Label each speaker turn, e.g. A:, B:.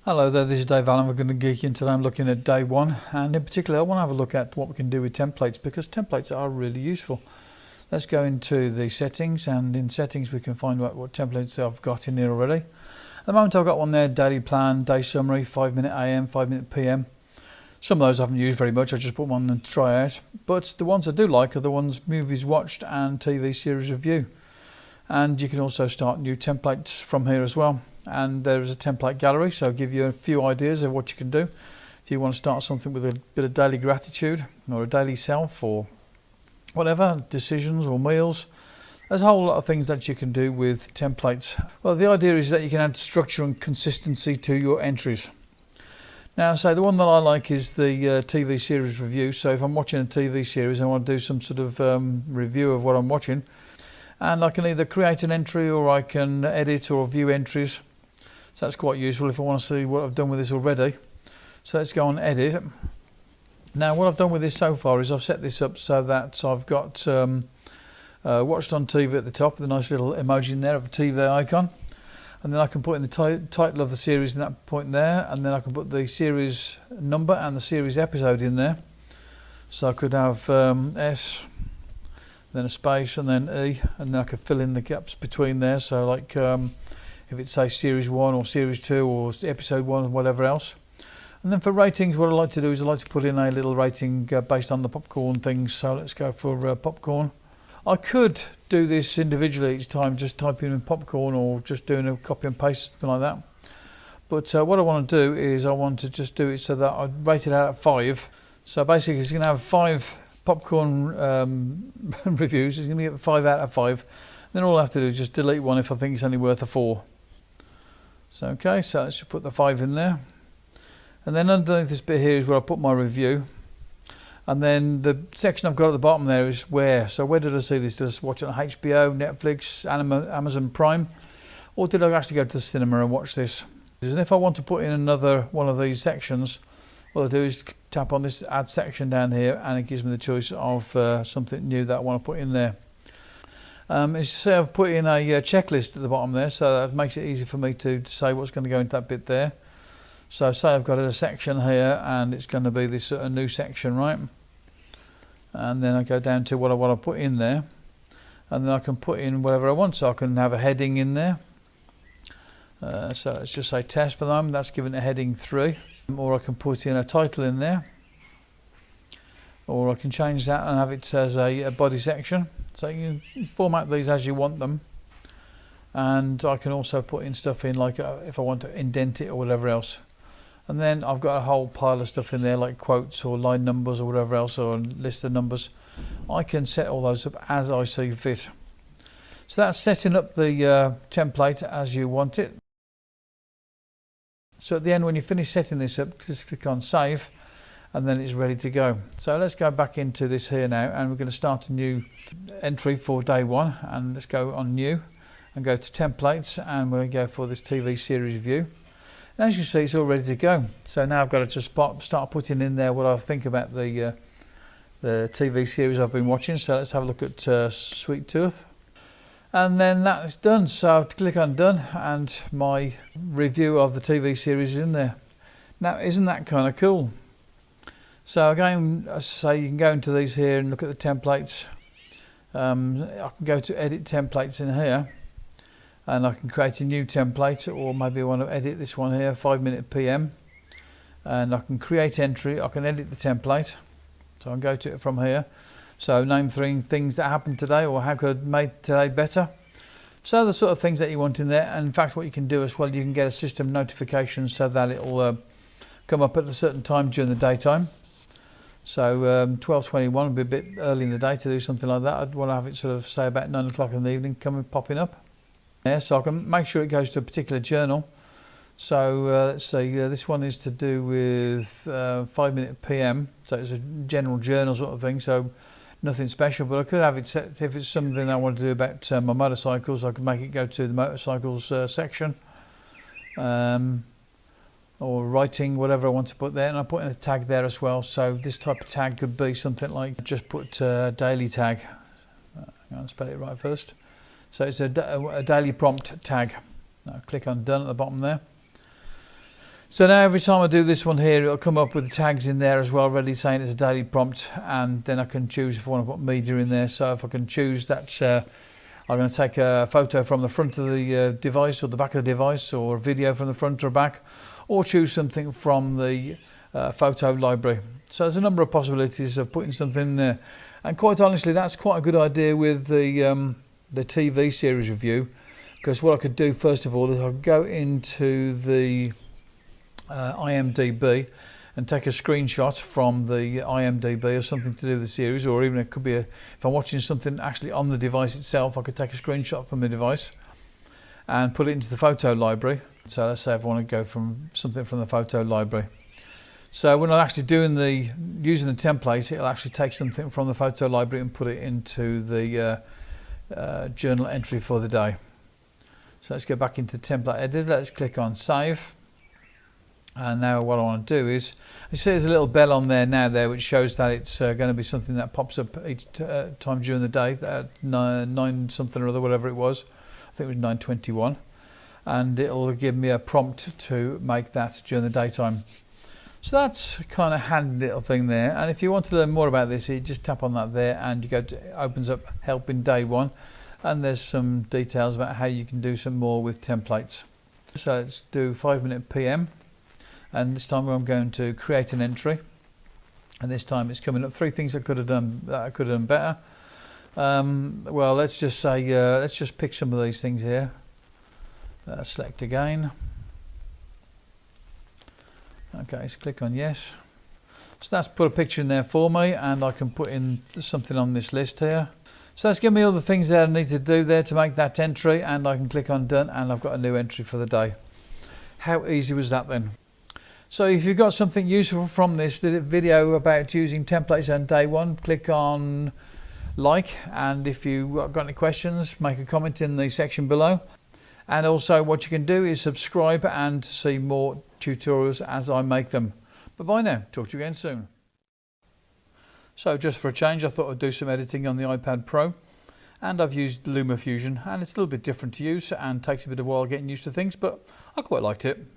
A: Hello there, this is Dave Allen. We're going to Geeky, and today I'm looking at day one, and in particular I want to have a look at what we can do with templates, because templates are really useful. Let's go into the settings, and in settings we can find out what templates I've got in here already. At the moment I've got one there, daily plan, day summary, 5-minute AM, 5-minute PM. Some of those I haven't used very much, I just put one to try out, but the ones I do like are the ones movies watched and TV series review. And you can also start new templates from here as well. And there is a template gallery, so I'll give you a few ideas of what you can do. If you want to start something with a bit of daily gratitude or a daily self or whatever, decisions or meals, there's a whole lot of things that you can do with templates. Well, the idea is that you can add structure and consistency to your entries. Now, so the one that I like is the TV series review. So if I'm watching a TV series and I want to do some sort of review of what I'm watching, and I can either create an entry or I can edit or view entries. So that's quite useful if I want to see what I've done with this already. So let's go on edit. Now what I've done with this so far is I've set this up so that I've got watched on TV at the top with a nice little emoji in there of a TV icon. And then I can put in the title of the series in that point there, and then I can put the series number and the series episode in there. So I could have S, then a space, and then E, and then I could fill in the gaps between there. So like if it's say series 1 or series 2 or episode 1 or whatever else. And then for ratings, what I like to do is I like to put in a little rating based on the popcorn things. So let's go for popcorn. I could do this individually each time, just typing in popcorn or just doing a copy and paste, something like that. But what I want to do is I want to just do it so that I rate it out of 5. So basically it's going to have 5 popcorn reviews. It's going to be 5 out of 5. Then all I have to do is just delete one if I think it's only worth a 4. So okay, so let's just put the 5 in there. And then underneath this bit here is where I put my review. And then the section I've got at the bottom there is where. So where did I see this? Did I watch it on HBO, Netflix, Amazon Prime? Or did I actually go to the cinema and watch this? And if I want to put in another one of these sections, what I do is tap on this add section down here, and it gives me the choice of something new that I want to put in there. As you say, I've put in a checklist at the bottom there, so that makes it easy for me to say what's going to go into that bit there. So say I've got a section here, and it's going to be this new section, right? And then I go down to what I want to put in there, and then I can put in whatever I want. So I can have a heading in there. So let's just say test for the moment. That's given a heading 3. Or I can put in a title in there, or I can change that and have it as a body section. So you can format these as you want them, and I can also put in stuff in like if I want to indent it or whatever else. And then I've got a whole pile of stuff in there like quotes or line numbers or whatever else, or a list of numbers. I can set all those up as I see fit. So that's setting up the template as you want it. So at the end, when you finish setting this up, just click on save, and then it's ready to go. So let's go back into this here now, and we're going to start a new entry for day 1. And let's go on new and go to templates, and we're going to go for this TV series view. And as you see, it's all ready to go. So now I've got to just start putting in there what I think about the TV series I've been watching. So let's have a look at Sweet Tooth. And then that's done. So to click on done, and my review of the TV series is in there. Now, isn't that kind of cool? So again, as I say, you can go into these here and look at the templates. I can go to edit templates in here, and I can create a new template, or maybe I want to edit this one here, 5-minute PM. And I can create entry, I can edit the template. So I'll go to it from here. So name 3 things that happened today, or how could I make today better. So the sort of things that you want in there. And in fact, what you can do as well, you can get a system notification so that it will come up at a certain time during the daytime. So 12:21 would be a bit early in the day to do something like that. I'd want to have it sort of say about 9 o'clock in the evening popping up. Yeah, so I can make sure it goes to a particular journal. So let's see, this one is to do with 5-minute PM. So it's a general journal sort of thing. So nothing special, but I could have it set if it's something I want to do about my motorcycles. I could make it go to the motorcycles section, or writing, whatever I want to put there, and I put in a tag there as well. So this type of tag could be something like just put daily tag. Hang on, spell it right first. So it's a daily prompt tag. Now click on done at the bottom there. So now every time I do this one here, it'll come up with the tags in there as well, ready saying it's a daily prompt, and then I can choose if I want to put media in there. So if I can choose that I'm going to take a photo from the front of the device or the back of the device, or a video from the front or back, or choose something from the photo library. So there's a number of possibilities of putting something in there, and quite honestly that's quite a good idea with the TV series review, because what I could do first of all is I could go into the IMDb and take a screenshot from the IMDb or something to do with the series, or even it could be if I'm watching something actually on the device itself, I could take a screenshot from the device and put it into the photo library. So let's say if I want to go from something from the photo library. So when I'm actually using the template, it'll actually take something from the photo library and put it into the journal entry for the day. So let's go back into the template editor, let's click on save. And now what I want to do is, you see there's a little bell on there now which shows that it's going to be something that pops up each time during the day at 9 something or other, whatever it was. I think it was 9:21, and it'll give me a prompt to make that during the daytime. So that's kind of handy little thing there. And if you want to learn more about this, you just tap on that there and you go to, it opens up help in day one, and there's some details about how you can do some more with templates. So let's do 5-minute PM. And this time I'm going to create an entry, and this time it's coming up 3 things I could have done better. Well, let's just say let's just pick some of these things here. Select again. Okay, so click on yes. So that's put a picture in there for me, and I can put in something on this list here. So that's given me all the things that I need to do there to make that entry, and I can click on done, and I've got a new entry for the day. How easy was that then? So if you've got something useful from this video about using templates on day one, click on like, and if you've got any questions, make a comment in the section below. And also what you can do is subscribe and see more tutorials as I make them. Bye bye now, talk to you again soon. So just for a change, I thought I'd do some editing on the iPad Pro, and I've used LumaFusion, and it's a little bit different to use and takes a bit of a while getting used to things, but I quite liked it.